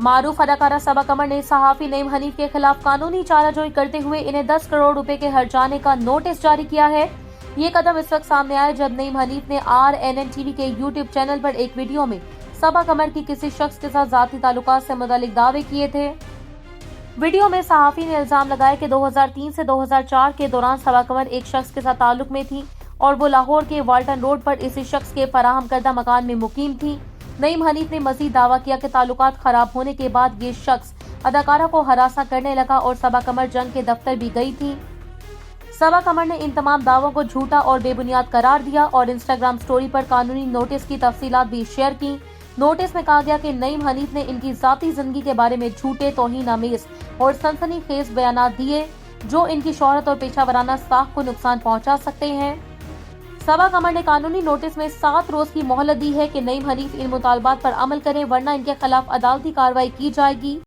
معروف اداکارہ صبا قمر نے صحافی نعیم حنیف کے خلاف قانونی چارہ جوئی کرتے ہوئے انہیں 10 کروڑ روپے کے ہرجانے کا نوٹس جاری کیا ہے۔ یہ قدم اس وقت سامنے آیا جب نعیم حنیف نے RNN ٹی وی کے یوٹیوب چینل پر ایک ویڈیو میں صبا قمر کی کسی شخص کے ساتھ ذاتی تعلقات سے متعلق دعوے کیے تھے۔ ویڈیو میں صحافی نے الزام لگایا کہ 2003 سے 2004 کے دوران صبا قمر ایک شخص کے ساتھ تعلق میں تھی اور وہ لاہور کے والٹن روڈ پر اسی شخص کے فراہم کردہ مکان میں مقیم تھی۔ نعیم حنیف نے مزید دعویٰ کیا کہ تعلقات خراب ہونے کے بعد یہ شخص اداکارہ کو ہراساں کرنے لگا اور صبا قمر جنگ کے دفتر بھی گئی تھی۔ صبا قمر نے ان تمام دعووں کو جھوٹا اور بے بنیاد قرار دیا اور انسٹاگرام سٹوری پر قانونی نوٹس کی تفصیلات بھی شیئر کی۔ نوٹس میں کہا گیا کہ نعیم حنیف نے ان کی ذاتی زندگی کے بارے میں جھوٹے، توہین آمیز اور سنسنی خیز بیانات دیے جو ان کی شہرت اور پیشہ ورانہ ساکھ کو نقصان پہنچا سکتے ہیں۔ صبا قمر نے قانونی نوٹس میں 7 روز کی مہلت دی ہے کہ نعیم حنیف ان مطالبات پر عمل کریں ورنہ ان کے خلاف عدالتی کارروائی کی جائے گی۔